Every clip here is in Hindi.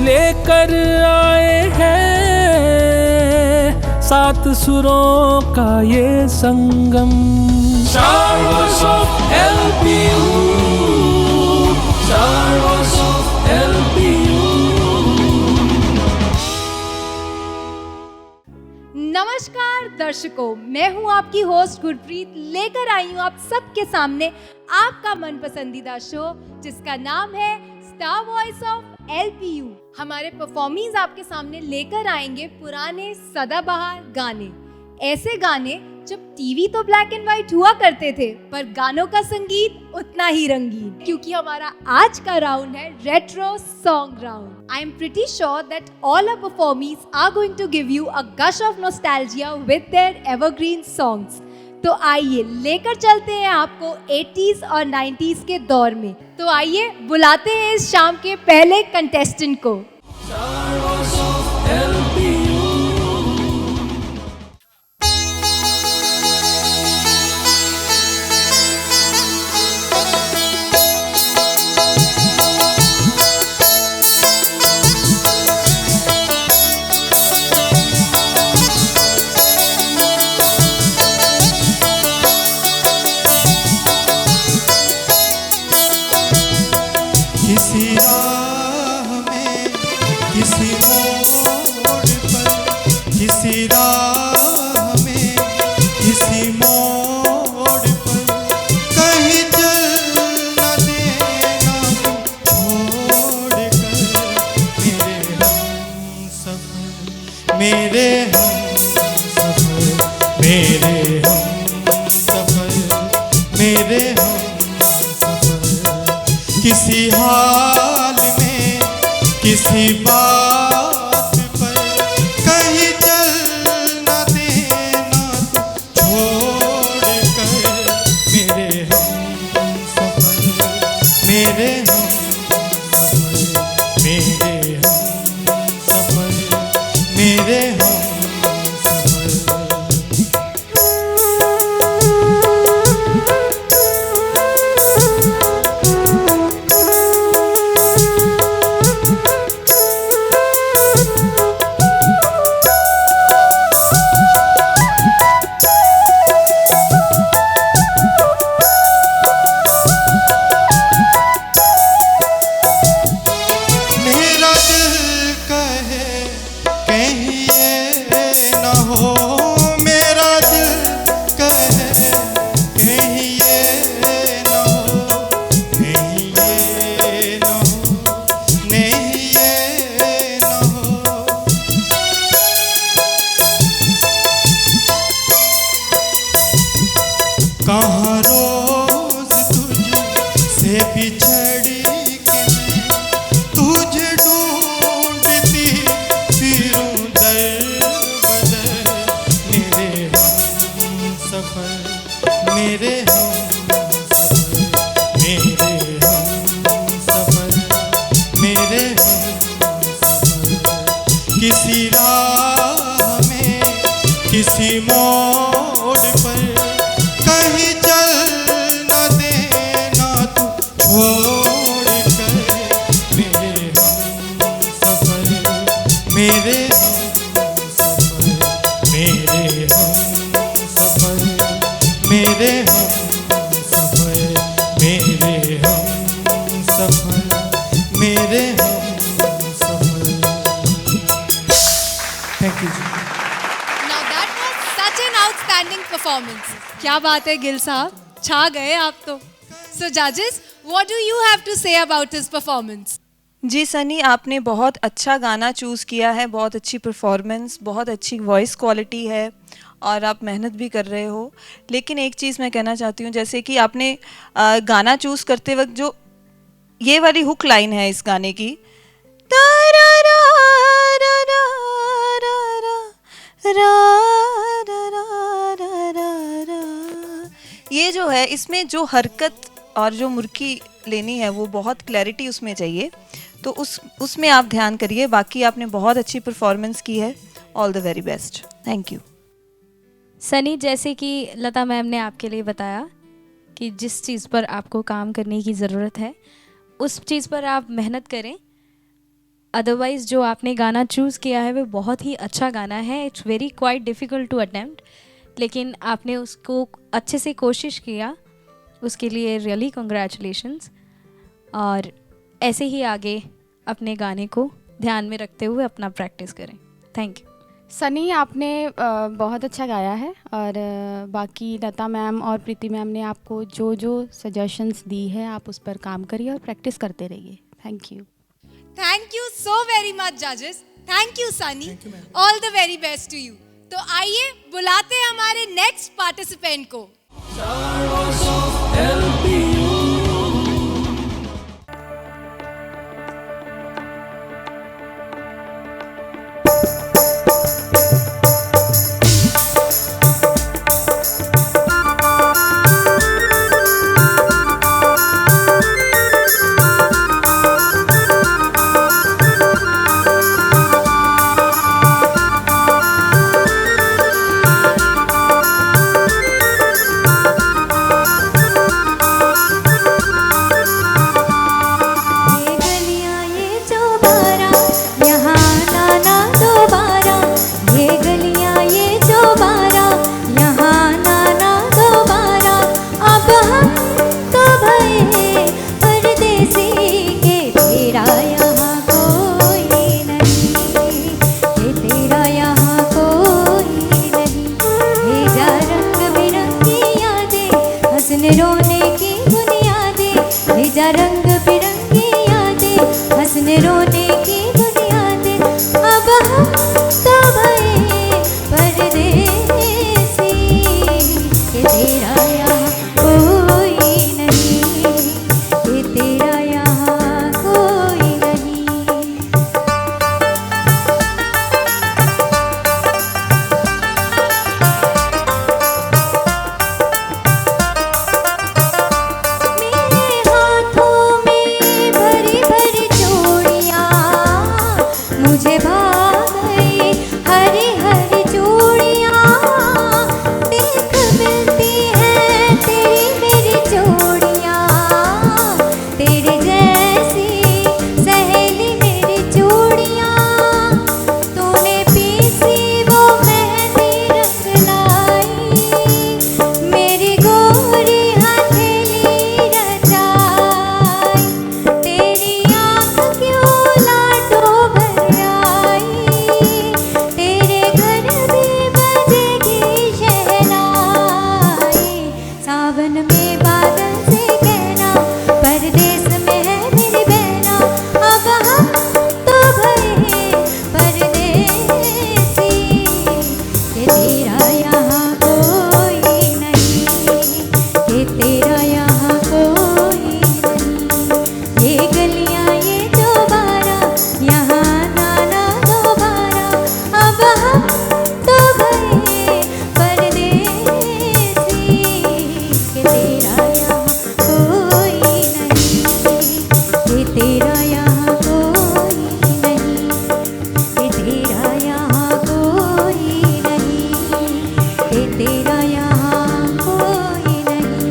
लेकर आए हैं सात सुरों का ये संगम। Stars of LPU, Stars of LPU। नमस्कार दर्शकों, मैं हूं आपकी होस्ट गुरप्रीत, लेकर आई हूं आप सबके सामने आपका मन पसंदीदा शो जिसका नाम है स्टार वॉइस ऑफ LPU। हमारे परफॉर्मेंस आपके सामने लेकर आएंगे पुराने सदाबहार गाने, ऐसे गाने जब टीवी तो ब्लैक एंड व्हाइट हुआ करते थे पर गानों का संगीत उतना ही रंगीन, क्योंकि हमारा आज का राउंड है retro song round. I am pretty sure that all our performers are going to give you a gush of nostalgia with their evergreen songs. तो आइए लेकर चलते हैं आपको 80s और 90s के दौर में। तो आइए बुलाते हैं इस शाम के पहले कंटेस्टेंट को। किसी राह में, किसी मोड़ पर, किसी राह में, किसी मोड़ पर, कहीं चल न देना छोड़ कर मेरे हम सफर, मेरे हम सफर, मेरे हम सफर, किसी हाल में, किसी बात पर, कहीं चल न देना छोड़ कर मेरे हम सफर, मेरे हम सफर, मेरे हम सफर, मेरे हम सफर। मेरा दिल कहे कहीं ये न हो, मेरा दिल कहे कहीं ये न हो, नहीं ये न हो, नहीं ये न हो। कहाँ रोज तुझसे बिछड़ी के मैं तुझे ढूंढती फिरूं दर बदर, मेरे हम सफर, मेरे हम सफर, मेरे हम सफर, मेरे हम सफर, किसी राह में, किसी मोड़ पर, कहीं चल न देना तू छोड़ कर मेरे हम सफर, मेरे हम सफर, मेरे हम सफर, मेरे हम सफर, मेरे हम सफर, मेरे हम सफर। Thank you. Now that was such an outstanding performance. क्या बात है गिल साहब, छा गए आप तो। So judges, what do you have to say about his performance? जी सनी, आपने बहुत अच्छा गाना चूज़ किया है, बहुत अच्छी परफॉर्मेंस, बहुत अच्छी वॉइस क्वालिटी है और आप मेहनत भी कर रहे हो। लेकिन एक चीज़ मैं कहना चाहती हूँ, जैसे कि आपने गाना चूज़ करते वक्त जो ये वाली हुक लाइन है इस गाने की, ये जो है इसमें जो हरकत और जो मुर्की लेनी है वो बहुत क्लैरिटी उसमें चाहिए, तो उसमें आप ध्यान करिए। बाकी आपने बहुत अच्छी परफॉर्मेंस की है, all the very best, thank you. Sunny, जैसे कि लता मैम ने आपके लिए बताया कि जिस चीज़ पर आपको काम करने की ज़रूरत है उस चीज़ पर आप मेहनत करें अदरवाइज़ जो आपने गाना चूज़ किया है वो बहुत ही अच्छा गाना है. It's very quite difficult to attempt, लेकिन आपने उसको अच्छे से कोशिश किया, उसके लिए रियली कॉन्ग्रेचुलेशंस. और ऐसे ही आगे अपने गाने को ध्यान में रखते हुए अपना प्रैक्टिस करें. Thank you. सनी, आपने बहुत अच्छा गाया है, और बाकी लता मैम और प्रीति मैम ने आपको जो जो सजेशंस दी है आप उस पर काम करिए और प्रैक्टिस करते रहिए. Thank you. Thank you so very much जजेस. Thank you Sunny. All the very best to you. तो आइए बुलाते हैं हमारे नेक्स्ट पार्टिसिपेंट को. Stars of LPU. रोने की बुनियादें, भेजा रंग बिरंगी यादें, हंसने रोने की बुनियादें. अब हम तो भये परदेसी, ये तेरा यहाँ कोई नहीं, ये तेरा यहाँ कोई नहीं. मुझे भा गई हरी हरी चूड़ियाँ, देख मिलती हैं तेरी मेरी जोड़ियाँ, तेरे जैसी सहेली मेरी चूड़ियाँ, तूने पीसी वो मेहंदी रंग लाई, मेरी गोरी हथेली रचाई, तेरी आँख क्यों लाडो तेरे घर भी बजेगी शहनाई. सावन में बादल से कहना, परदेस में है मेरी बहना, अब हम तो भये परदेसी, ये तेरा यहाँ कोई नहीं, ये तेरा यहाँ कोई नहीं. ये गलियाँ ये दोबारा यहाँ ना दोबारा, अब हम तो भये परदेसी, ये तेरा यहाँ कोई नहीं, ये तेरा यहाँ कोई नहीं, ये तेरा यहाँ कोई नहीं, ये तेरा यहाँ कोई नहीं.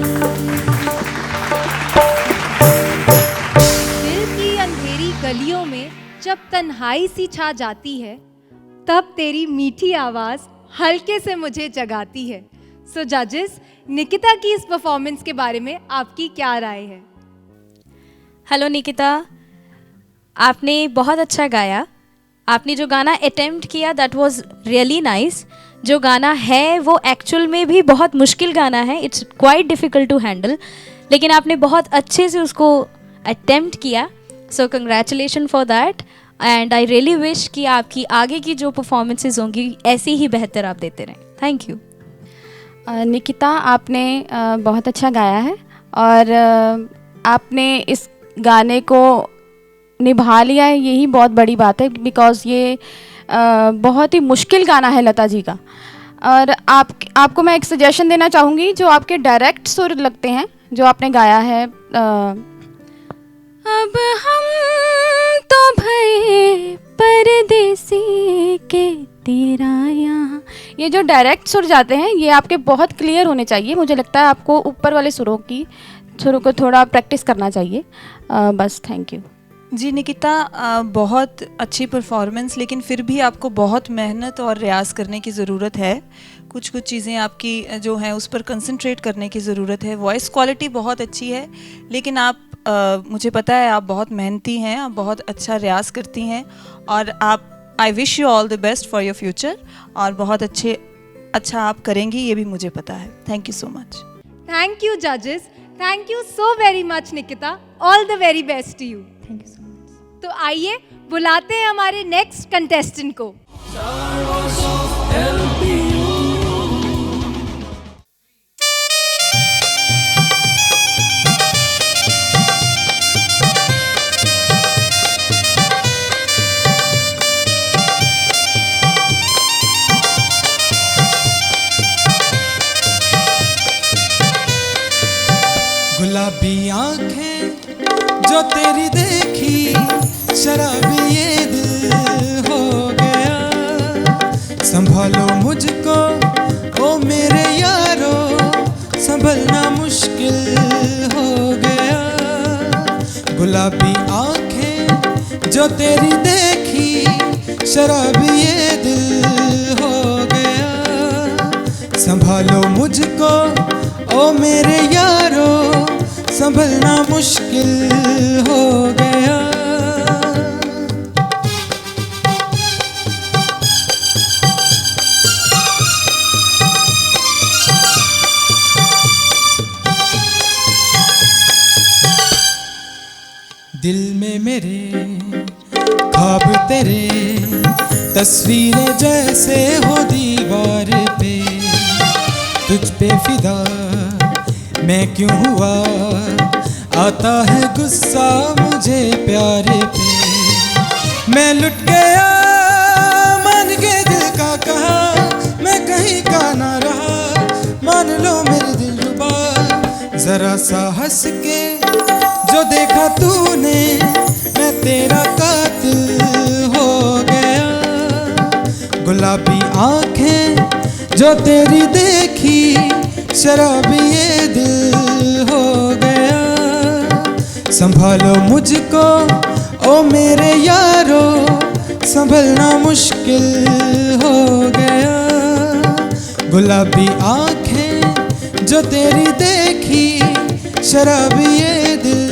दिल की अंधेरी गलियों में जब तन्हाई सी छा जाती है, तब तेरी मीठी आवाज़ हल्के से मुझे जगाती है. सो जजेस, निकिता की इस परफॉर्मेंस के बारे में आपकी क्या राय है? हेलो निकिता, आपने बहुत अच्छा गाया. आपने जो गाना अटेम्प्ट किया दैट वाज रियली नाइस. जो गाना है वो एक्चुअल में भी बहुत मुश्किल गाना है. It's quite difficult to handle, लेकिन आपने बहुत अच्छे से उसको अटेम्प्ट किया. So congratulation for that, and I really wish कि आपकी आगे की जो परफॉर्मेंसेज होंगी ऐसी ही बेहतर आप देते रहें. Thank you. निकिता, आपने बहुत अच्छा गाया है, और आपने इस गाने को निभा लिया है, यही बहुत बड़ी बात है, बिकॉज़ ये बहुत ही मुश्किल गाना है लता जी का. और आपको मैं एक सजेशन देना चाहूँगी, जो आपके डायरेक्ट सुर लगते हैं जो आपने गाया है, अब हम तो भये परदेसी के तेरा यहाँ, ये जो डायरेक्ट सुर जाते हैं ये आपके बहुत क्लियर होने चाहिए. मुझे लगता है आपको ऊपर वाले सुरों को थोड़ा प्रैक्टिस करना चाहिए. बस थैंक यू. जी निकिता, बहुत अच्छी परफॉर्मेंस, लेकिन फिर भी आपको बहुत मेहनत और रियाज़ करने की ज़रूरत है। कुछ चीज़ें आपकी जो हैं उस पर कंसंट्रेट करने की ज़रूरत है। वॉइस क्वालिटी बहुत अच्छी है, लेकिन आप मुझे पता है आप बहुत मेहनती हैं, आप बहुत अच्छा रियाज़ करती हैं, और आई wish you all the best for your future, और बहुत अच्छा आप करेंगी, ये भी मुझे पता है। Thank you so much. Thank you जजेस, thank you so very much Nikita, all the very best to you. Thank you so much. तो आइए बुलाते हैं हमारे नेक्स्ट कंटेस्टेंट को। Star Voice of LPU. गुलाबी आंखें जो तेरी देखी, शराबी ये दिल हो गया। संभालो मुझको ओ मेरे यारो, संभलना मुश्किल हो गया। गुलाबी आंखें जो तेरी देखी, शराबी ये दिल हो गया। संभालो मुझको ओ मेरे यारो, संभलना मुश्किल हो गया। दिल में मेरे ख्वाब तेरे, तस्वीरें जैसे हो दीवार पे। तुझ पे फिदा मैं क्यों हुआ, आता है गुस्सा मुझे प्यारे पे। मैं लुट गया मान के दिल का कहा, मैं कहीं का ना रहा, मान लो मेरे दिलरुबा। जरा सा हंस के जो देखा तूने, मैं तेरा कातिल हो गया। गुलाबी आंखें जो तेरी देखी, शराबी ये दिल हो गया। संभालो मुझको ओ मेरे यारो, संभलना मुश्किल हो गया। गुलाबी आंखें जो तेरी देखी, शराबी ये दिल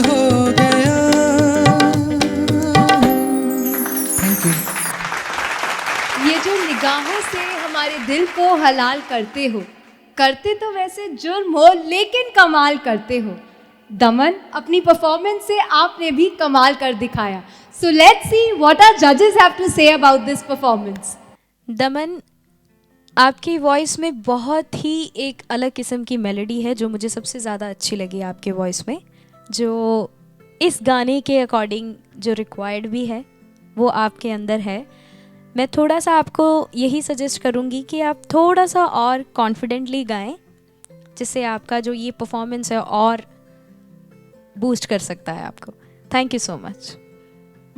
हो गया। Thank you. ये जो निगाहों से हमारे दिल को हलाल करते हो, करते तो वैसे जुर्म हो लेकिन कमाल करते हो। दमन, अपनी परफॉर्मेंस से आपने भी कमाल कर दिखाया। So let's see what our जजेस have to say about this performance. Daman, आपकी वॉइस में बहुत ही एक अलग किस्म की मेलोडी है जो मुझे सबसे ज़्यादा अच्छी लगी आपके वॉइस में, जो इस गाने के अकॉर्डिंग जो रिक्वायर्ड भी है वो आपके अंदर है। मैं थोड़ा सा आपको यही सजेस्ट करूँगी कि आप थोड़ा सा और कॉन्फिडेंटली गाएं, जिससे आपका जो ये परफॉर्मेंस है और बूस्ट कर सकता है आपको। Thank you so much.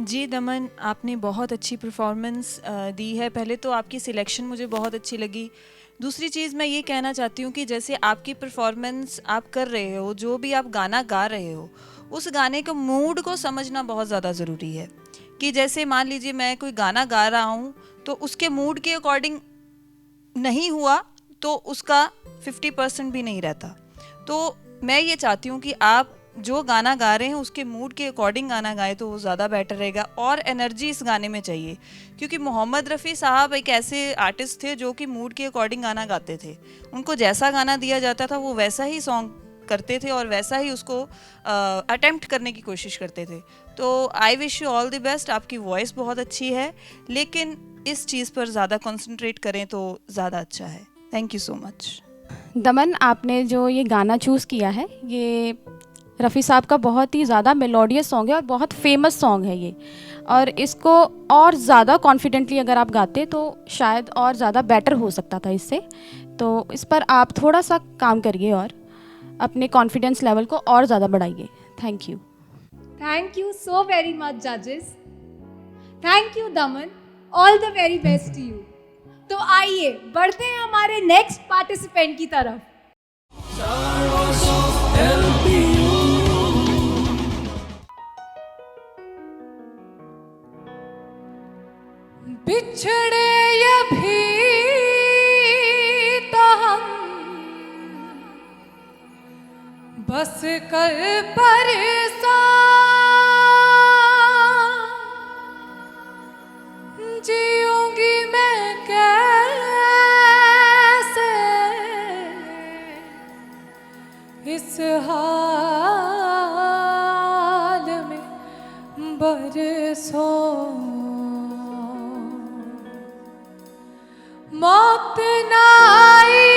जी दमन, आपने बहुत अच्छी परफॉर्मेंस दी है। पहले तो आपकी सिलेक्शन मुझे बहुत अच्छी लगी। दूसरी चीज़ मैं ये कहना चाहती हूँ कि जैसे आपकी परफॉर्मेंस आप कर रहे हो, जो भी आप गाना गा रहे हो, उस गाने के मूड को समझना बहुत ज़्यादा ज़रूरी है। कि जैसे मान लीजिए मैं कोई गाना गा रहा हूँ तो उसके मूड के अकॉर्डिंग नहीं हुआ तो उसका 50% भी नहीं रहता। तो मैं ये चाहती हूँ कि आप जो गाना गा रहे हैं उसके मूड के अकॉर्डिंग गाना गाएं तो वो ज़्यादा बेटर रहेगा। और एनर्जी इस गाने में चाहिए, क्योंकि मोहम्मद रफ़ी साहब एक ऐसे आर्टिस्ट थे जो कि मूड के अकॉर्डिंग गाना गाते थे। उनको जैसा गाना दिया जाता था वो वैसा ही सॉन्ग करते थे और वैसा ही उसको अटेम्प्ट करने की कोशिश करते थे। तो आई wish you all the best. आपकी वॉइस बहुत अच्छी है, लेकिन इस चीज़ पर ज़्यादा कंसंट्रेट करें तो ज़्यादा अच्छा है। Thank you so much. दमन, आपने जो ये गाना चूज़ किया है, ये रफ़ी साहब का बहुत ही ज़्यादा मेलोडियस सॉन्ग है और बहुत फेमस सॉन्ग है ये। और इसको और ज़्यादा कॉन्फिडेंटली अगर आप गाते तो शायद और ज़्यादा बेटर हो सकता था इससे। तो इस पर आप थोड़ा सा काम करिए और अपने कॉन्फिडेंस लेवल को और ज़्यादा बढ़ाइए। Thank you. Thank you so very much जजेस। Thank you Daman, all the very best to you. तो आइए बढ़ते हैं हमारे नेक्स्ट पार्टिसिपेंट की तरफ। Star Voice of LPU. बिछड़े ये भी तो हम बस कर परेशान जीऊंगी मैं कैसे इस हाल में बरसों मौत ना आई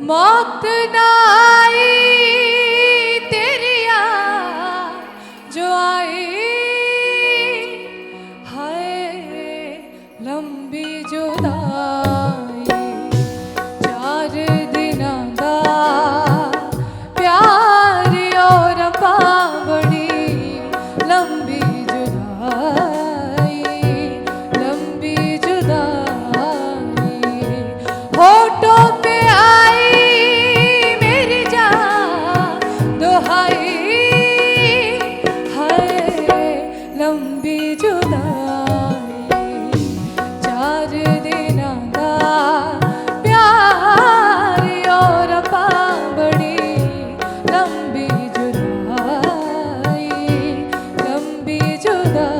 मौत ना आई तेरी याद जो आई हाय लंबी जुदाई 4 दिनां दा प्यार और बड़ी लंबी होठों पे आई मेरी जान दुहाई हाय लंबी जुदाई 4 दिनां दा प्यार और बड़ी लंबी जुदाई लंबी जुदाई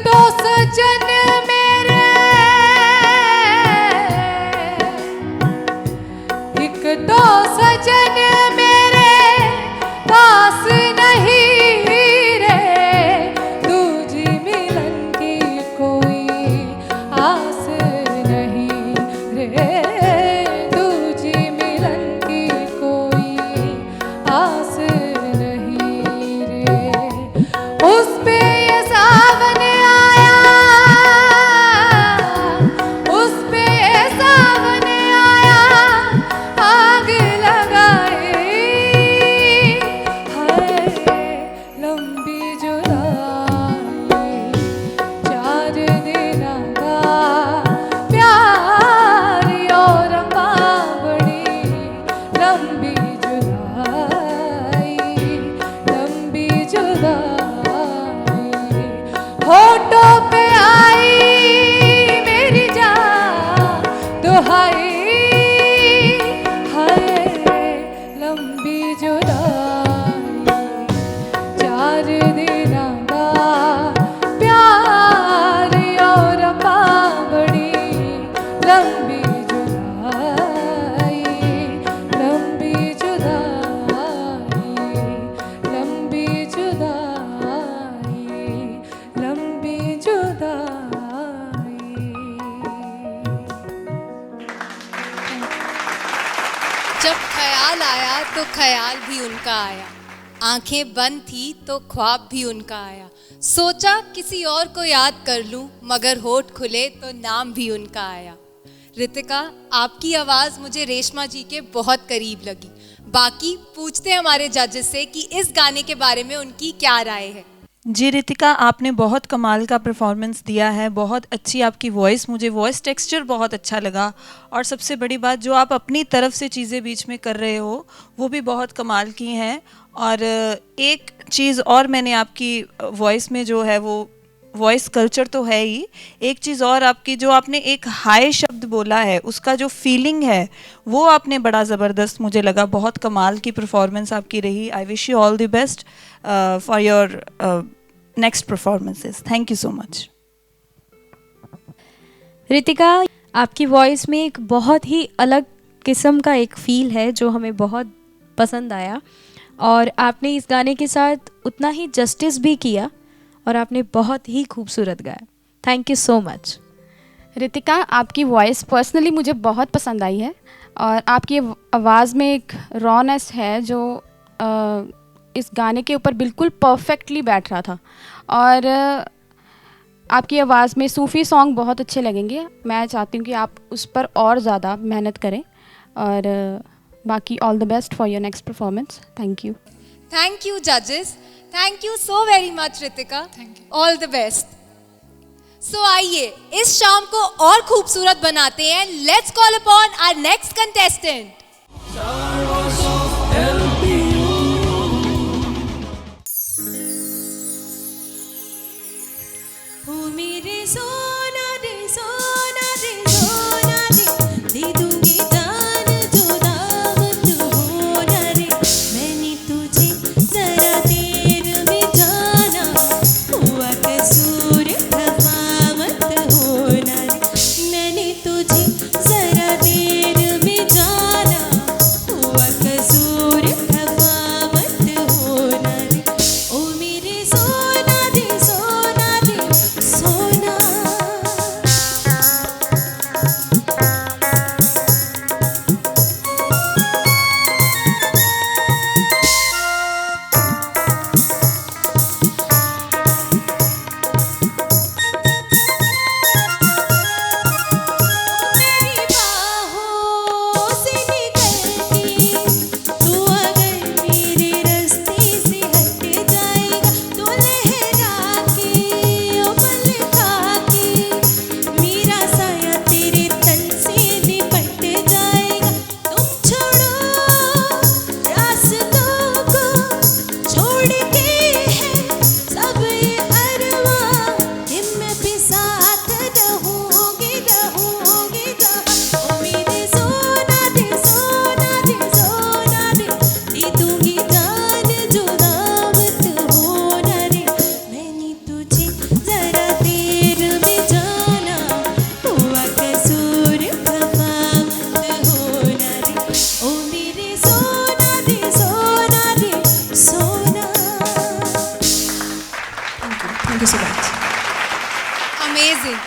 तो सजन मेरे एक तो सजन मेरे पास नहीं रे दूजी मिलन की कोई आस नहीं रे दूजी मिलन की कोई आस नहीं रे उस पे ये सावन होठों पे आई मेरी जान दुहाई हाय लंबी जुदाई 4 दिनां दा प्यार और बड़ी लंबी जुदाई लंबी जुदाई लंबी जुदाई लंबी जुदाई जब ख्याल आया तो ख्याल भी उनका आया आंखें बंद थी तो ख्वाब भी उनका आया सोचा किसी और को याद कर लूं मगर होठ खुले तो नाम भी उनका आया। रितिका आपकी आवाज़ मुझे रेशमा जी के बहुत करीब लगी। बाकी पूछते हैं हमारे जजेस से कि इस गाने के बारे में उनकी क्या राय है। जी रितिका, आपने बहुत कमाल का परफॉर्मेंस दिया है, बहुत अच्छी आपकी वॉइस, मुझे वॉइस टेक्सचर बहुत अच्छा लगा और सबसे बड़ी बात जो आप अपनी तरफ से चीज़ें बीच में कर रहे हो वो भी बहुत कमाल की हैं। और एक चीज़ और मैंने आपकी वॉइस में जो है वो वॉइस कल्चर तो है ही, एक चीज़ और आपकी जो आपने एक हाई शब्द बोला है उसका जो फीलिंग है वो आपने बड़ा ज़बरदस्त मुझे लगा, बहुत कमाल की परफॉर्मेंस आपकी रही। आई wish you all the best for your next performances. Thank you so much. Ritika, आपकी वॉइस में एक बहुत ही अलग किस्म का एक फ़ील है जो हमें बहुत पसंद आया और आपने इस गाने के साथ उतना ही जस्टिस भी किया और आपने बहुत ही खूबसूरत गाया। Thank you so much. Ritika, आपकी वॉइस पर्सनली मुझे बहुत पसंद आई है और आपकी आवाज़ में एक रॉनेस है जो इस गाने के ऊपर बिल्कुल परफेक्टली बैठ रहा था। और आपकी आवाज़ में सूफ़ी सॉन्ग बहुत अच्छे लगेंगे। मैं चाहती हूँ कि आप उस पर और ज़्यादा मेहनत करें और बाकी all the best for your next performance. Thank you. Thank you जजेस. Thank you so very much Ritika. All the best. So आइए इस शाम को और खूबसूरत बनाते हैं. Let's call upon our next contestant. Star Voice of LPU. ओ मेरे सोना रे सोना रे सोना रे, दे दूंगी जान जो दावत होना रे. मैंने तुझे जरा देर में जाना, हुआ कसूर खफा मत होना रे. मैंने तुझे जरा देर में जाना, हुआ कसूर खफा मत होना रे. ओ मेरे सोना रे सोना रे सोना. मेरी बाहों से निकलती तू अगर मेरे रास्ते से हट जाएगा, तो लहरा के ओ पल खा के मेरा साया तेरे तन से लिपट जाएगा. तुम छोड़ो रास्तों को, छोड़ के है सब ये अरमां, हिम्मत पे साथ रहोगे रहोगे जहाँ. ओ मेरे सोना रे सोना रे सोना रे, दे दूंगी जान जो दावत होना रे. मैंने तुझे जरा देर में जाना, हुआ कसूर खफा मत होना रे. ओ मेरे सोना रे सोना रे सोना. Thank you so much. Amazing.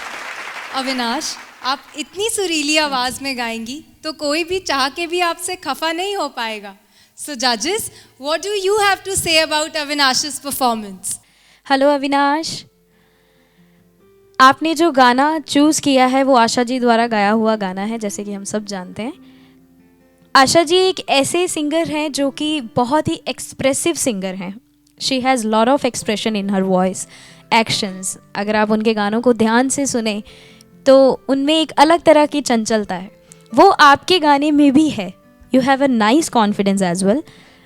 Avinash, आप इतनी सुरीली आवाज में गाएंगी तो कोई भी चाह के भी आपसे खफा नहीं हो पाएगा. सो जजेस, what do you have to say about Avinash's performance? Hello Avinash, आपने जो गाना चूज़ किया है वो आशा जी द्वारा गाया हुआ गाना है, जैसे कि हम सब जानते हैं. आशा जी एक ऐसे सिंगर हैं जो कि बहुत ही एक्सप्रेसिव सिंगर हैं. She has lot of expression in her voice, actions. अगर आप उनके गानों को ध्यान से सुने तो उनमें एक अलग तरह की चंचलता है. वो आपके गाने में भी है. You have a nice confidence as well.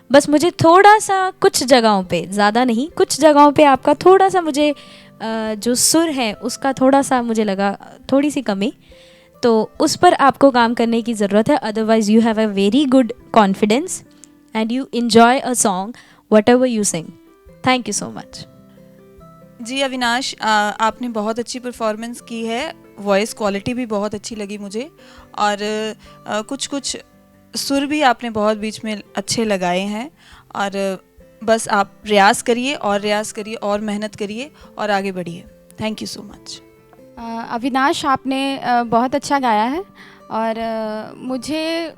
बस मुझे थोड़ा सा कुछ जगहों पे, ज़्यादा नहीं, कुछ जगहों पे आपका थोड़ा सा मुझे जो सुर है उसका थोड़ा सा मुझे लगा थोड़ी सी कमी, तो उस पर आपको काम करने की ज़रूरत है. Otherwise you have a very good confidence and you enjoy a song whatever you sing. Thank you so much. जी अविनाश, आपने बहुत अच्छी परफॉर्मेंस की है. वॉइस क्वालिटी भी बहुत अच्छी लगी मुझे, और कुछ कुछ सुर भी आपने बहुत बीच में अच्छे लगाए हैं. और बस आप रियाज़ करिए और रियाज़ करिए और मेहनत करिए और आगे बढ़िए. Thank you so much. Avinash, आपने बहुत अच्छा गाया है, और मुझे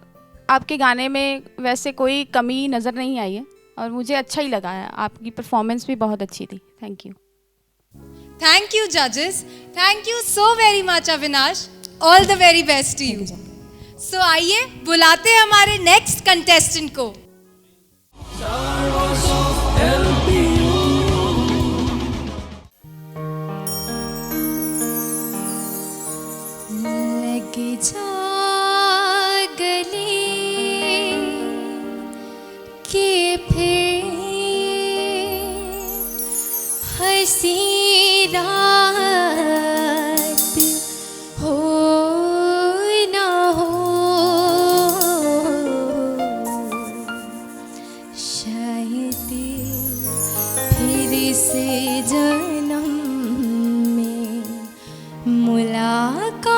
आपके गाने में वैसे कोई कमी नज़र नहीं आई है, और मुझे अच्छा ही लगा है. आपकी परफॉर्मेंस भी बहुत अच्छी थी. Thank you. थैंक यू जजेस. Thank you so very much Avinash. All the very best to you. So आइए बुलाते हैं हमारे नेक्स्ट कंटेस्टेंट को. Star Voice of LPU. लग जा गले के फिर हंसी रात हो ना हो, शायद फिर से जन्म में मुलाकात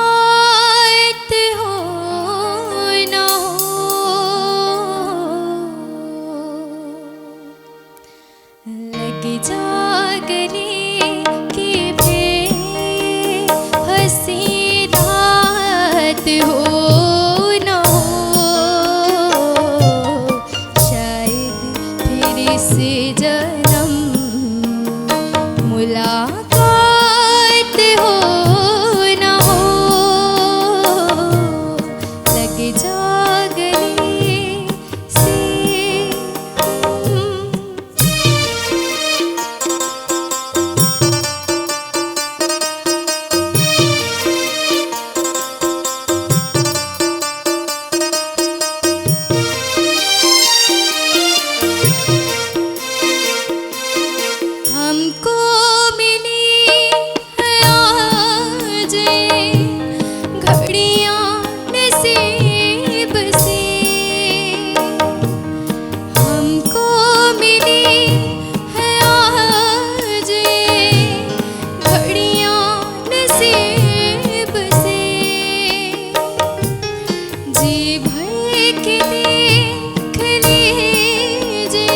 के देख लीजिए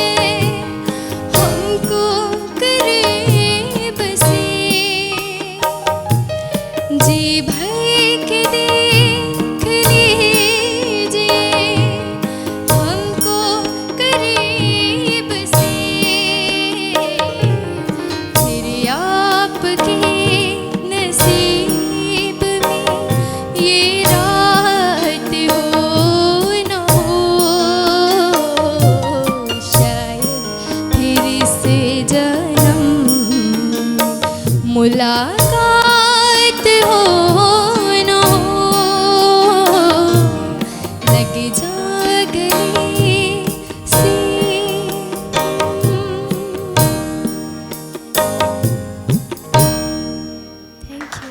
हमको करीब से, जी भर के देख लीजिए हमको करीब से, फिर आपके नसीब में ये रात हो न हो, शायद फिर से जन्म मुलाकात हो न हो, लग जा गले से। Thank you.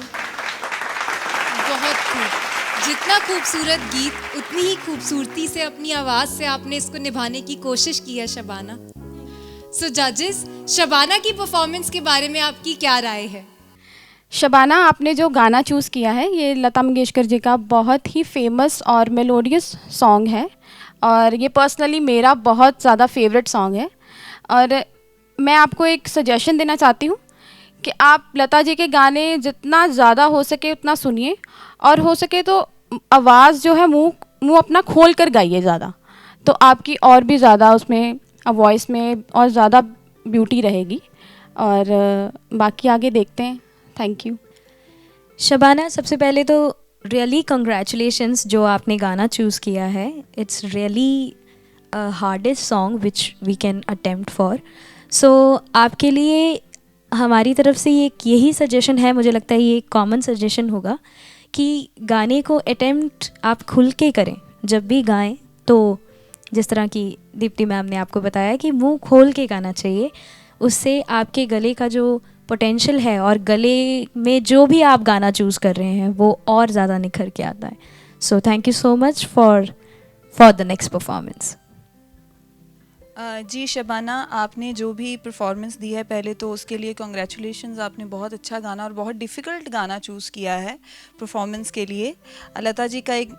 बहुत खूब। जितना खूबसूरत गीत उतनी ही खूबसूरती से अपनी आवाज़ से आपने इसको निभाने की कोशिश की है शबाना। सो जजेस, शबाना की परफॉर्मेंस के बारे में आपकी क्या राय है? शबाना, आपने जो गाना चूज़ किया है ये लता मंगेशकर जी का बहुत ही फेमस और मेलोडियस सॉन्ग है, और ये पर्सनली मेरा बहुत ज़्यादा फेवरेट सॉन्ग है। और मैं आपको एक सजेशन देना चाहती हूँ कि आप लता जी के गाने जितना ज़्यादा हो सके उतना सुनिए, और हो सके तो आवाज़ जो है मुंह अपना खोल कर गाइए ज़्यादा, तो आपकी और भी ज़्यादा उसमें वॉइस में और ज़्यादा ब्यूटी रहेगी। और बाकी आगे देखते हैं। Thank you. शबाना, सबसे पहले तो रियली कंग्रेचुलेशंस जो आपने गाना चूज़ किया है। It's really hardest song which we can attempt for. So आपके लिए हमारी तरफ से यही सजेशन है, मुझे लगता है ये एक कॉमन सजेशन होगा कि गाने को अटेम्प्ट आप खुल के करें। जब भी गाएं तो जिस तरह की दीप्ति मैम ने आपको बताया कि मुंह खोल के गाना चाहिए, उससे आपके गले का जो पोटेंशियल है और गले में जो भी आप गाना चूज़ कर रहे हैं वो और ज़्यादा निखर के आता है। So thank you so much for the next performance. जी शबाना, आपने जो भी परफॉर्मेंस दी है पहले तो उसके लिए कॉन्ग्रेचुलेशंस। आपने बहुत अच्छा गाना और बहुत डिफ़िकल्ट गाना चूज़ किया है परफॉर्मेंस के लिए। लता जी का एक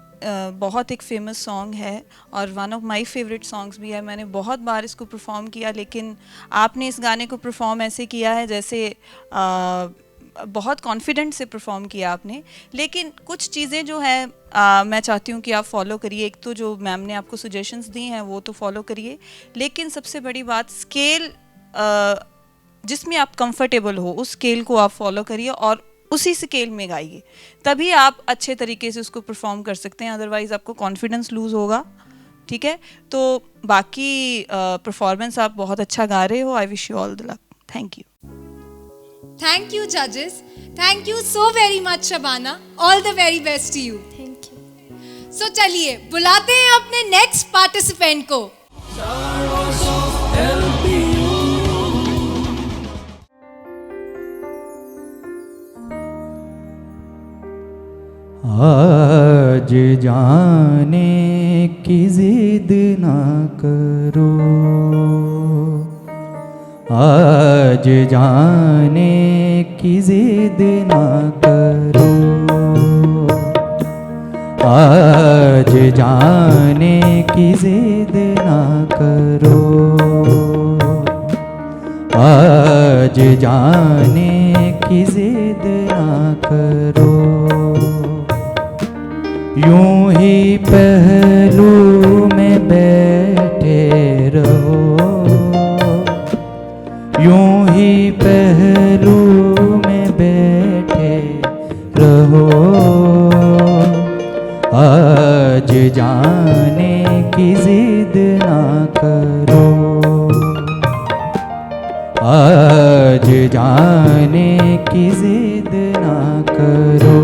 बहुत एक फेमस सॉन्ग है और one of my favourite songs भी है। मैंने बहुत बार इसको परफॉर्म किया, लेकिन आपने इस गाने को परफॉर्म ऐसे किया है जैसे बहुत कॉन्फिडेंट से परफॉर्म किया आपने। लेकिन कुछ चीज़ें जो है मैं चाहती हूँ कि आप फॉलो करिए। एक तो जो मैम ने आपको सजेशंस दी हैं वो तो फॉलो करिए, लेकिन सबसे बड़ी बात स्केल जिसमें आप कंफर्टेबल हो उस स्केल को आप फॉलो करिए और उसी स्केल में गाइए, तभी आप अच्छे तरीके से उसको परफॉर्म कर सकते हैं। अदरवाइज़ आपको कॉन्फिडेंस लूज़ होगा। ठीक है, तो बाकी परफॉर्मेंस आप बहुत अच्छा गा रहे हो। I wish you all the luck. Thank you. Thank you जजेस, thank you so very much Shabana. All the very best to you. Thank you. So चलिए बुलाते हैं अपने नेक्स्ट पार्टिसिपेंट को। Stars of LPU. आज जाने की जिद ना करो, आज जाने की जिद ना करो, आज जाने की जिद ना करो, आज जाने की जिद ना करो। यूं ही पहलू में बैठे रहो, यूं ही पहलू में बैठे रहो, आज जाने की जिद ना करो, आज जाने की जिद ना करो।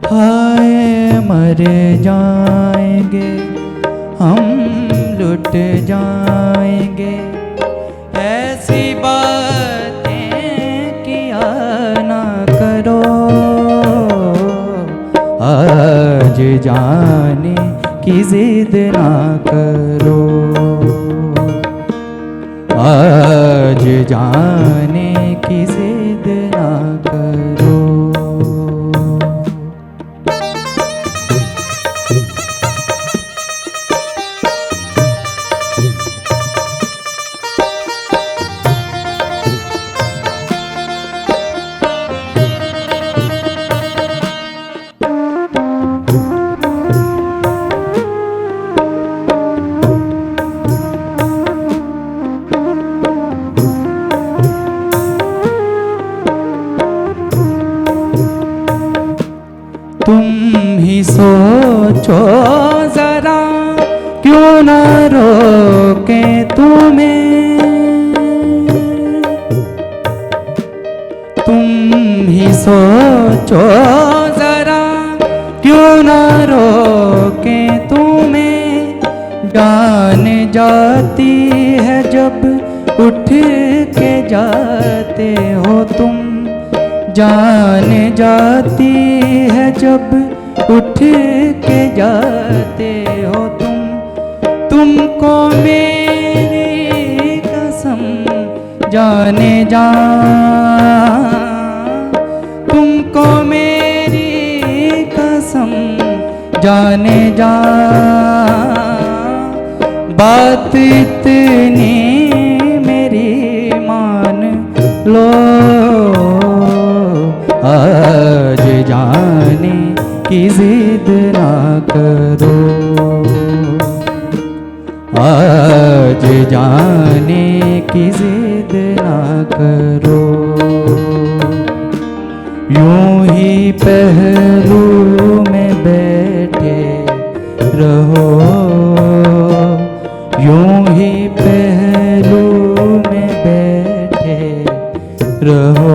हाय मर जाएंगे हम, लुट जाएंगे, ऐसी बातें किया ना करो, आज जाने की जिद ना करो, आज जाने की जिद ना करो। सोचो जरा क्यों न रोके तुम्हें, तुम ही सोचो जरा क्यों न रोके तुम्हें। जान जाती है जब उठ के जाते हो तुम, जान जाती है जब उठ के जाते हो तुम। तुमको मेरी कसम जाने जा, तुमको मेरी कसम जाने जा। बात इतनी मेरी मान लो, आज जाने की जिद ना करो, आज जाने की जिद ना करो। यूं ही पहलू में बैठे रहो, यूं ही पहलू में बैठे रहो,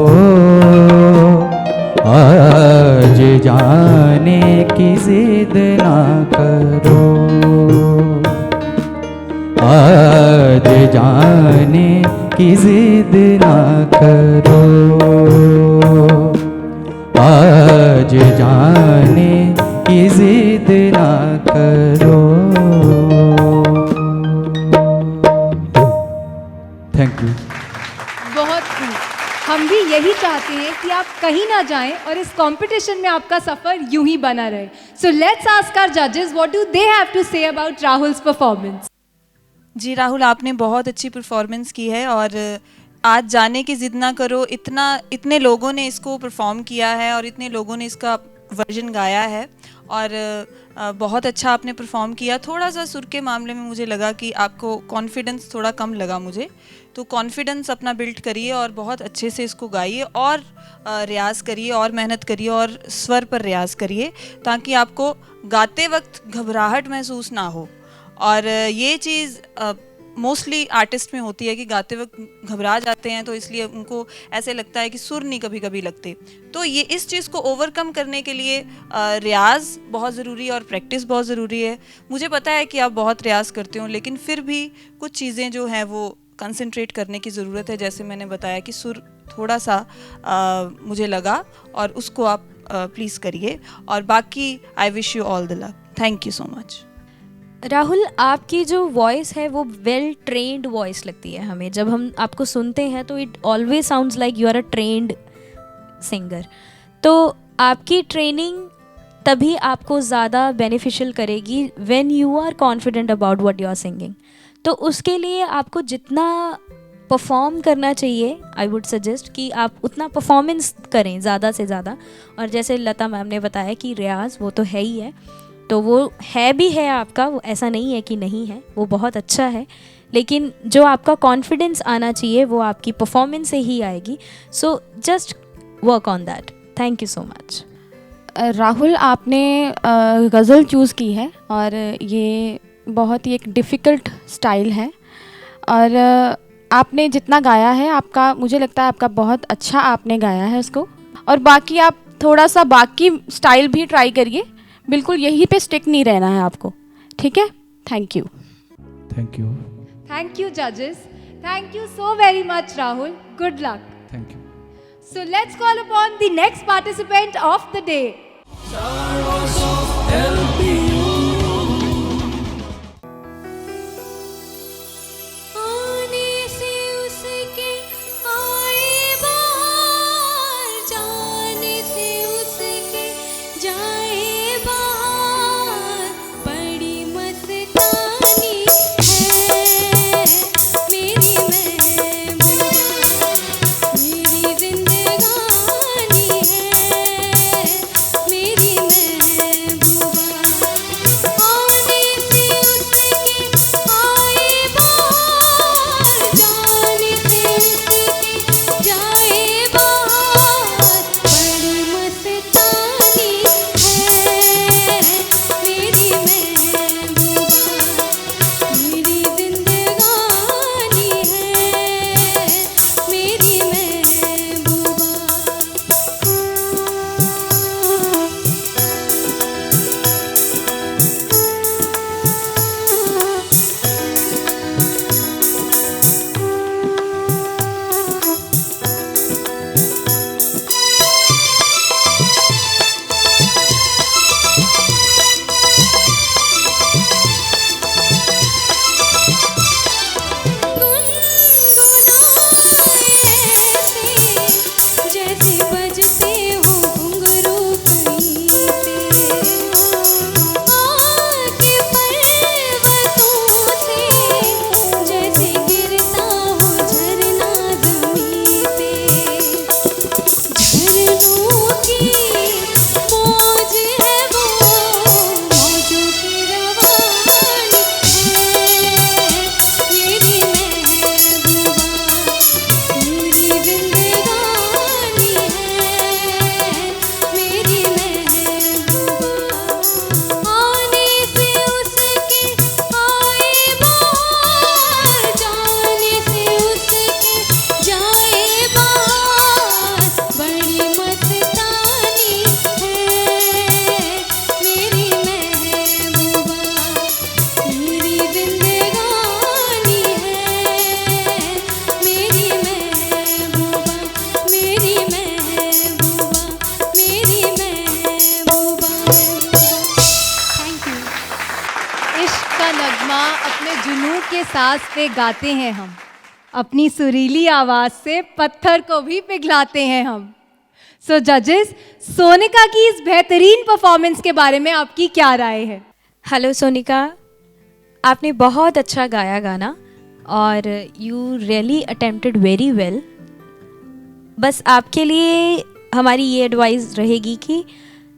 आज जाने की जिद ना करो, आज जाने की जिद ना करो, आज जाने की जिद ना करो। Thank you. बहुत खूब। हम भी यही चाहते हैं कि आप कहीं ना जाएं और इस कंपटीशन में आपका सफर यूं ही बना रहे। सो लेट्स आस्क आवर जजेस what do they have to say about Rahul's performance. जी राहुल, आपने बहुत अच्छी परफॉर्मेंस की है और आज जाने की ज़िद ना करो, इतने लोगों ने इसको परफॉर्म किया है और इतने लोगों ने इसका वर्जन गाया है और बहुत अच्छा आपने परफॉर्म किया। थोड़ा सा सुर के मामले में मुझे लगा कि आपको कॉन्फिडेंस थोड़ा कम लगा मुझे, तो कॉन्फिडेंस अपना बिल्ड करिए और बहुत अच्छे से इसको गाइए और रियाज़ करिए और मेहनत करिए और स्वर पर रियाज़ करिए ताकि आपको गाते वक्त घबराहट महसूस ना हो। और ये चीज़ मोस्टली आर्टिस्ट में होती है कि गाते वक्त घबरा जाते हैं, तो इसलिए उनको ऐसे लगता है कि सुर नहीं कभी कभी लगते। तो ये इस चीज़ को ओवरकम करने के लिए रियाज़ बहुत ज़रूरी है और प्रैक्टिस बहुत ज़रूरी है। मुझे पता है कि आप बहुत रियाज़ करते हो, लेकिन फिर भी कुछ चीज़ें जो हैं वो कंसंट्रेट करने की ज़रूरत है। जैसे मैंने बताया कि सुर थोड़ा सा मुझे लगा और उसको आप प्लीज़ करिए और बाकी आई wish you all the luck. Thank you so much. Rahul, आपकी जो वॉइस है वो वेल ट्रेंड वॉइस लगती है हमें। जब हम आपको सुनते हैं तो it always sounds like you are a trained singer. तो आपकी ट्रेनिंग तभी आपको ज़्यादा बेनिफिशियल करेगी when you are confident about what you are singing. तो उसके लिए आपको जितना परफॉर्म करना चाहिए, आई वुड सजेस्ट कि आप उतना परफॉर्मेंस करें ज़्यादा से ज़्यादा। और जैसे लता मैम ने बताया कि रियाज़ वो तो है ही है, तो वो है भी है आपका, वो ऐसा नहीं है कि नहीं है, वो बहुत अच्छा है। लेकिन जो आपका कॉन्फिडेंस आना चाहिए वो आपकी परफॉर्मेंस से ही आएगी। So just work on that. Thank you so much. Rahul, आपने गज़ल चूज़ की है और ये बहुत ही एक डिफ़िकल्ट स्टाइल है और आपने जितना गाया है आपका, मुझे लगता है आपका बहुत अच्छा आपने गाया है उसको। और बाकी आप थोड़ा सा बाकी स्टाइल भी ट्राई करिए, बिल्कुल यहीं पे स्टिक नहीं रहना है आपको, ठीक है? Thank you. Thank you. Thank you जजेस। Thank you so very much Rahul. Good luck. Thank you. So let's call upon the next participant of the day. Stars of LPU. आने से उसके आए बाहर, जाने से उसके जाए बाहर, बड़ी मस्तानी है मेरी महबूबा, मेरी जिंदगानी है मेरी महबूबा। का नगमा अपने जुनून के सांस पे गाते हैं हम, अपनी सुरीली आवाज़ से पत्थर को भी पिघलाते हैं हम। सो जजेस, सोनिका की इस बेहतरीन परफॉर्मेंस के बारे में आपकी क्या राय है? हेलो सोनिका, आपने बहुत अच्छा गाया गाना और you really attempted very well. बस आपके लिए हमारी ये एडवाइस रहेगी कि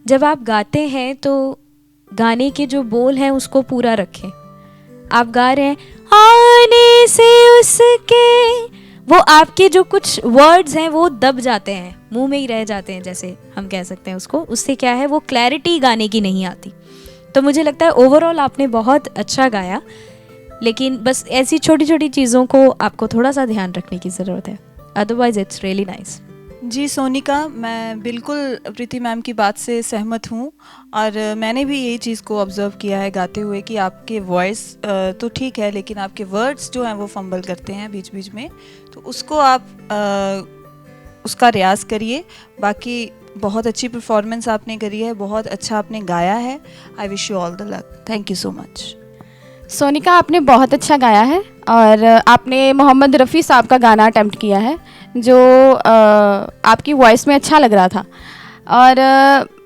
जब आप गाते हैं तो गाने के जो बोल हैं उसको पूरा रखें। आप गा रहे हैं आने से उसके, वो आपके जो कुछ वर्ड्स हैं वो दब जाते हैं, मुंह में ही रह जाते हैं, जैसे हम कह सकते हैं उसको। उससे क्या है, वो क्लैरिटी गाने की नहीं आती। तो मुझे लगता है ओवरऑल आपने बहुत अच्छा गाया, लेकिन बस ऐसी छोटी छोटी चीज़ों को आपको थोड़ा सा ध्यान रखने की ज़रूरत है, अदरवाइज इट्स रियली नाइस। जी सोनिका, मैं बिल्कुल प्रीति मैम की बात से सहमत हूँ और मैंने भी यही चीज़ को ऑब्ज़र्व किया है गाते हुए कि आपके वॉइस तो ठीक है, लेकिन आपके वर्ड्स जो हैं वो फंबल करते हैं बीच बीच में। तो उसको आप उसका रियाज़ करिए। बाकी बहुत अच्छी परफॉर्मेंस आपने करी है, बहुत अच्छा आपने गाया है। आई wish you all the luck. Thank you so much. Sonika, आपने बहुत अच्छा गाया है और आपने मोहम्मद रफ़ी साहब का गाना अटेम्प्ट किया है जो आपकी वॉइस में अच्छा लग रहा था। और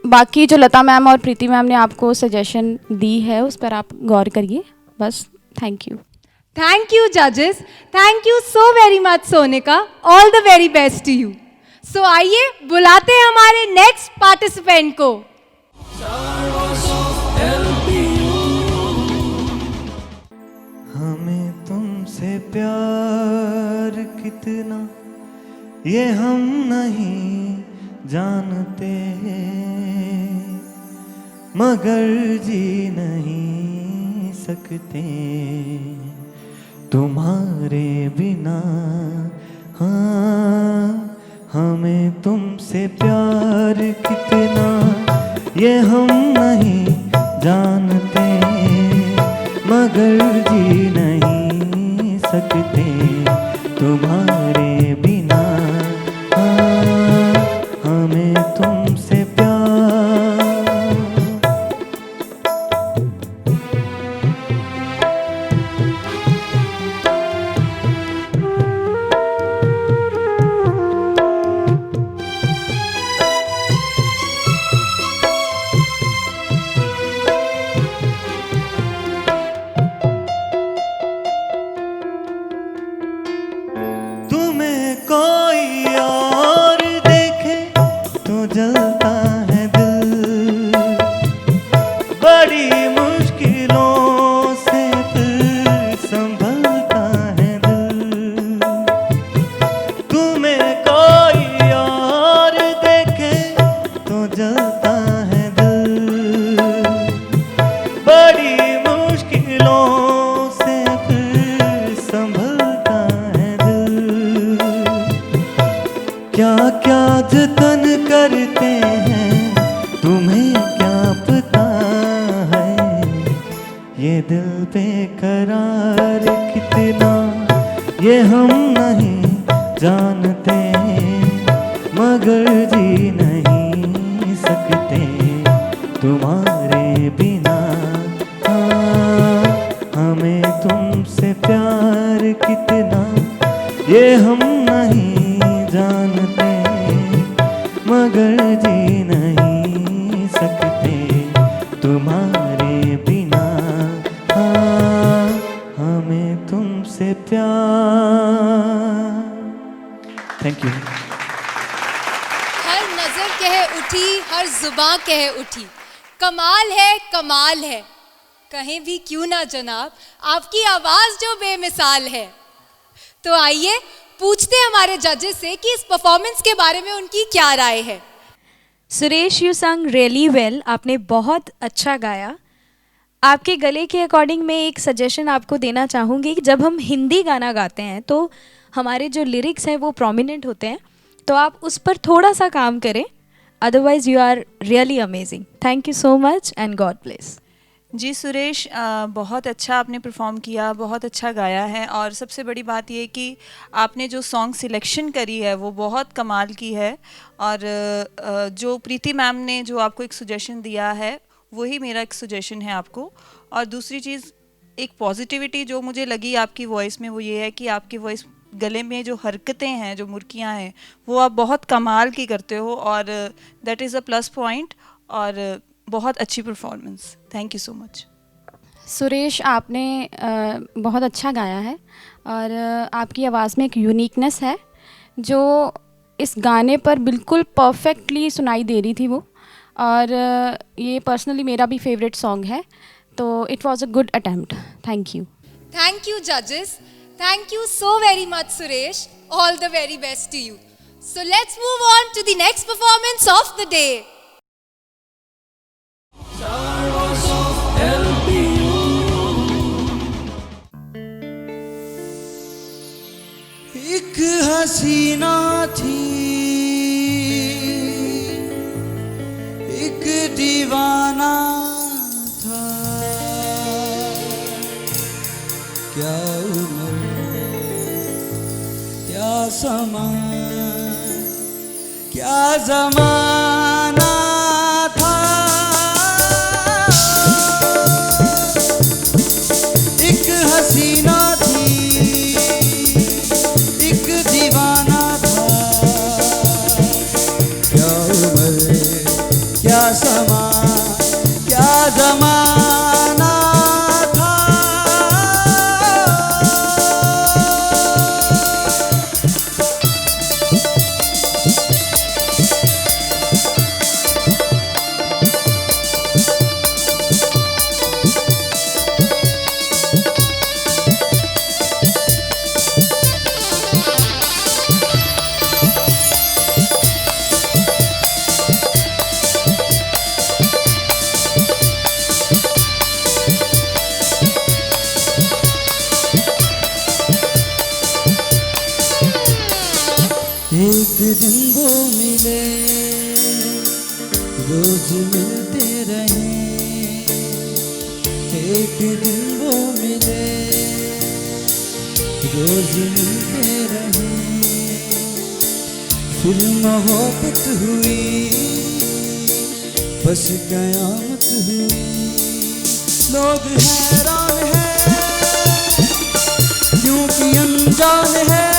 बाकी जो लता मैम और प्रीति मैम ने आपको सजेशन दी है उस पर आप गौर करिए। बस, थैंक यू। थैंक यू जजेस, thank you so very much Sonika, all the very best to you. So आइए बुलाते हैं हमारे नेक्स्ट पार्टिसिपेंट को। हमें तुमसे प्यार कितना ये हम नहीं जानते, मगर जी नहीं सकते तुम्हारे बिना। हाँ, हमें तुमसे प्यार कितना ये हम नहीं जानते, मगर जी नहीं सकते तुम्हारे बिना। हाँ, हमें तुमसे प्यार। तुम्हें कोई और देखे तो जलता है दिल, बड़ी मुश्किलों से फिर संभलता है दिल। तुम्हें कोई और देखे तो जलता है दिल, बड़ी मुश्किलों से फिर संभलता है दिल। क्या क्या जतन करते हैं तुम्हें क्या पता है, ये दिल बेकरार कितना ये हम नहीं जानते, मगर जी नहीं सकते तुम्हारे बिना। हाँ, हमें तुमसे प्यार कितना ये हम नहीं जानते, मगर जी नहीं सकते तुम्हारे बिना। हाँ, हमें तुमसे प्यार। Thank you. हर नज़र कह उठी, हर जुबां कह उठी, कमाल है कमाल है, कहें भी क्यों ना जनाब, आपकी आवाज़ जो बेमिसाल है। तो आइए पूछते हैं हमारे जजेस से कि इस परफॉर्मेंस के बारे में उनकी क्या राय है। सुरेश, यू संग रियली वेल, आपने बहुत अच्छा गाया। आपके गले के अकॉर्डिंग मैं एक सजेशन आपको देना चाहूँगी कि जब हम हिंदी गाना गाते हैं तो हमारे जो लिरिक्स हैं वो प्रोमिनेंट होते हैं, तो आप उस पर थोड़ा सा काम करें, otherwise you are really amazing. Thank you so much and God bless. जी सुरेश, बहुत अच्छा आपने परफॉर्म किया, बहुत अच्छा गाया है। और सबसे बड़ी बात ये कि आपने जो सॉन्ग सिलेक्शन करी है वो बहुत कमाल की है। और जो प्रीति मैम ने जो आपको एक सजेशन दिया है वही मेरा एक सजेशन है आपको। और दूसरी चीज़, एक पॉजिटिविटी जो मुझे लगी आपकी वॉइस में वो ये है कि आपकी वॉइस गले में जो हरकतें हैं, जो मुर्कियां हैं, वो आप बहुत कमाल की करते हो और that is a plus point और बहुत अच्छी performance. Thank you so much. Suresh, आपने बहुत अच्छा गाया है और आपकी आवाज़ में एक यूनिकनेस है जो इस गाने पर बिल्कुल परफेक्टली सुनाई दे रही थी वो, और ये पर्सनली मेरा भी फेवरेट सॉन्ग है, तो it was a good attempt. Thank you. Thank you, judges. Thank you so very much, Suresh. All the very best to you. So let's move on to the next performance of the day. Star Voice of LPU. एक हसीना थी, एक दीवाना था, क्या उम्र क्या समा क्या जमाना था। एक हसीना थी, एक दीवाना था, क्या उम्र क्या समा क्या जमाना था। एक दिन वो मिले, रोज मिलते रहे, एक दिन वो मिले, रोज मिलते रहे, फिर मोहब्बत हुई, बस कयामत हुई। लोग हैरान हैं क्योंकि अनजान है,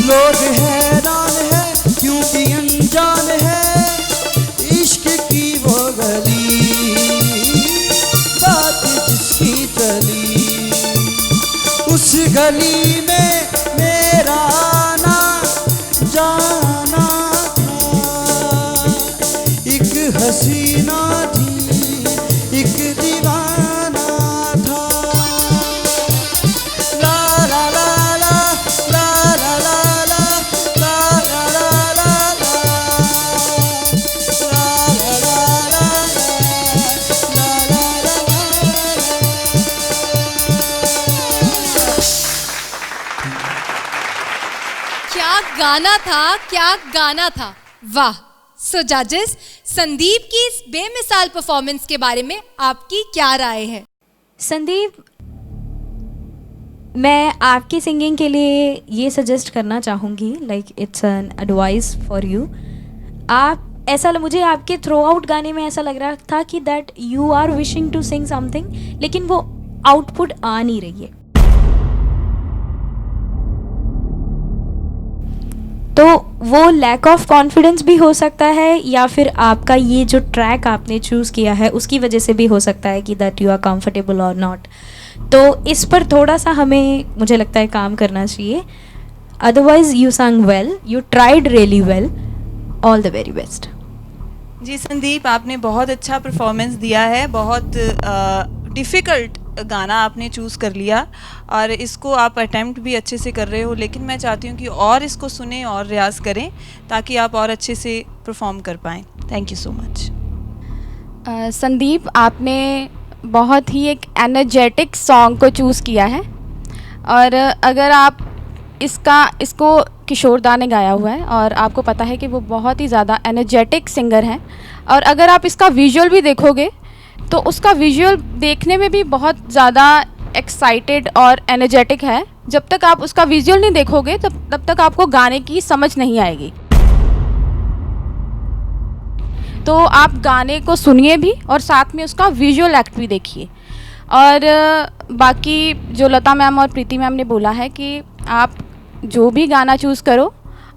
लोग हैरान है क्योंकि अनजान है, इश्क की वो गली बात जिसकी चली, उस गली में मेरा आना जाना था। एक हसीना थी, एक दीवाना था, ला ला ला ला ला ला ला ला ला ला ला क्या गाना था, क्या गाना था, वाह। सो जजेस, संदीप की इस बेमिसाल परफॉर्मेंस के बारे में आपकी क्या राय है? संदीप, मैं आपकी सिंगिंग के लिए ये सजेस्ट करना चाहूँगी, like it's an advice for you. आप ऐसा मुझे आपके थ्रू आउट गाने में ऐसा लग रहा था कि that you are wishing to sing something, लेकिन वो आउटपुट आ नहीं रही है। तो वो लैक ऑफ कॉन्फिडेंस भी हो सकता है, या फिर आपका ये जो ट्रैक आपने चूज़ किया है उसकी वजह से भी हो सकता है कि दैट यू आर कंफर्टेबल और नॉट। तो इस पर थोड़ा सा हमें, मुझे लगता है, काम करना चाहिए। Otherwise you sung well, you tried really well, all the very best. जी संदीप, आपने बहुत अच्छा परफॉर्मेंस दिया है, बहुत डिफ़िकल्ट गाना आपने चूज़ कर लिया और इसको आप अटेम्प्ट भी अच्छे से कर रहे हो, लेकिन मैं चाहती हूँ कि और इसको सुने और रियाज़ करें ताकि आप और अच्छे से परफॉर्म कर पाएँ। Thank you so much. Sandeep, आपने बहुत ही एक एनर्जेटिक सॉन्ग को चूज़ किया है, और अगर आप इसको किशोर दा ने गाया हुआ है और आपको पता है कि वो बहुत ही ज़्यादा एनर्जेटिक सिंगर हैं, और अगर आप इसका विजुअल भी देखोगे तो उसका विजुअल देखने में भी बहुत ज़्यादा एक्साइटेड और एनर्जेटिक है। जब तक आप उसका विजुअल नहीं देखोगे तब तक आपको गाने की समझ नहीं आएगी। तो आप गाने को सुनिए भी और साथ में उसका विजुअल एक्ट भी देखिए। और बाकी जो लता मैम और प्रीति मैम ने बोला है कि आप जो भी गाना चूज़ करो,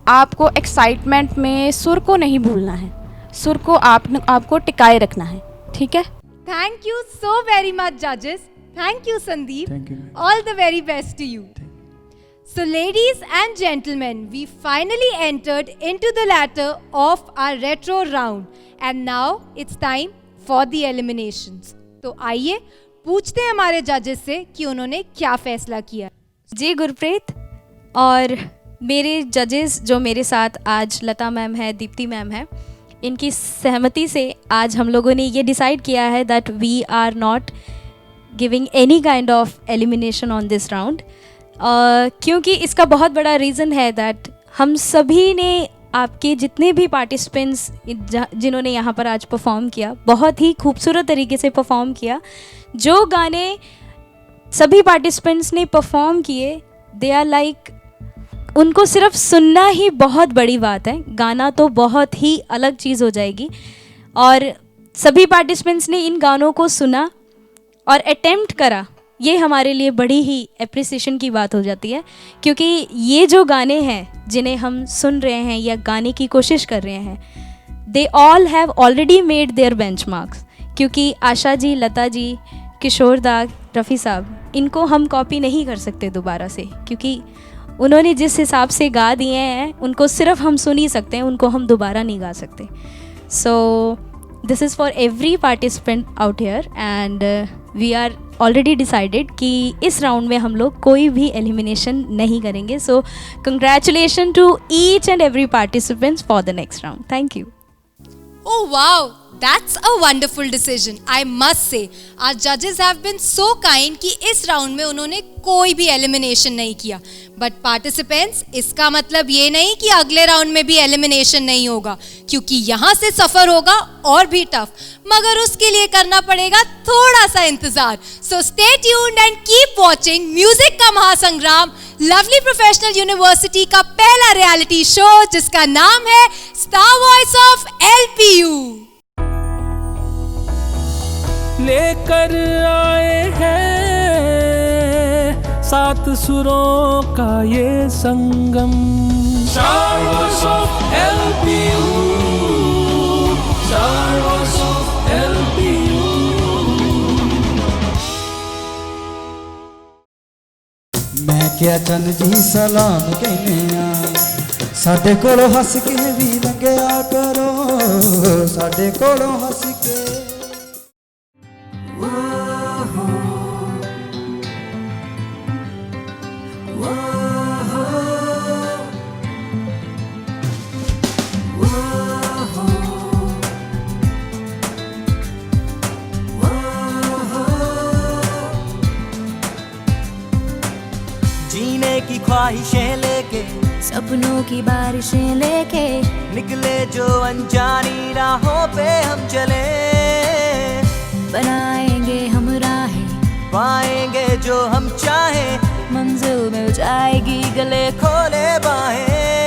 आपको एक्साइटमेंट में सुर को नहीं भूलना है, सुर को आपको टिकाए रखना है, ठीक है। Thank you so very much, judges. Thank you, Sandeep. Thank you. All the very best to you. So, ladies and gentlemen, we finally entered into the latter of our retro round, and now it's time for the eliminations. तो आइए पूछते हैं हमारे जजेस से कि उन्होंने क्या फैसला किया। जी गुरप्रीत, और मेरे जजेस जो मेरे साथ आज लता मैम है, दीप्ति मैम है, इनकी सहमति से आज हम लोगों ने ये डिसाइड किया है that we are not giving any kind of elimination on this round, क्योंकि इसका बहुत बड़ा रीज़न है दैट हम सभी ने, आपके जितने भी पार्टिसिपेंट्स जिन्होंने यहाँ पर आज परफॉर्म किया, बहुत ही खूबसूरत तरीके से परफॉर्म किया। जो गाने सभी पार्टिसिपेंट्स ने परफॉर्म किए, दे आर लाइक, उनको सिर्फ सुनना ही बहुत बड़ी बात है, गाना तो बहुत ही अलग चीज़ हो जाएगी। और सभी पार्टिसिपेंट्स ने इन गानों को सुना और अटेम्प्ट करा, ये हमारे लिए बड़ी ही एप्रिसिएशन की बात हो जाती है, क्योंकि ये जो गाने हैं जिन्हें हम सुन रहे हैं या गाने की कोशिश कर रहे हैं, they all have already made their benchmarks, क्योंकि आशा जी, लता जी, किशोर दा, रफ़ी साहब, इनको हम कॉपी नहीं कर सकते दोबारा से, क्योंकि उन्होंने जिस हिसाब से गा दिए हैं उनको सिर्फ हम सुन ही सकते हैं, उनको हम दोबारा नहीं गा सकते। So this is for every participant out here, and we are already decided कि इस राउंड में हम लोग कोई भी एलिमिनेशन नहीं करेंगे। So congratulation to each and every participants for the next round. Thank you. Oh wow, that's a wonderful decision. I must say, our judges have been so kind कि इस राउंड में उन्होंने कोई भी एलिमिनेशन नहीं किया। बट पार्टिसिपेंट्स, इसका मतलब ये नहीं कि अगले राउंड में भी एलिमिनेशन नहीं होगा, क्योंकि यहाँ से सफ़र होगा और भी टफ, मगर उसके लिए करना पड़ेगा थोड़ा सा इंतज़ार। So stay tuned and keep watching music का महासंग्राम, लवली प्रोफेशनल यूनिवर्सिटी का पहला रियलिटी शो जिसका नाम है स्टार वॉइस ऑफ LPU। लेकर आए हैं सात सुरों का ये संगम, star voice of LPU, star voice of LPU। मैं क्या चन जी सलाम कहने आ, साडे कोलों हस के भी लंघिया करो, साडे कोलों हस के। जीने की ख्वाहिशें लेके, सपनों की बारिशें लेके, निकले जो अनजानी राहों पे हम चले, बनाएंगे हम राहें, पाएंगे जो हम चाहें, मंजिल मिल जाएगी, गले खोले बाहें।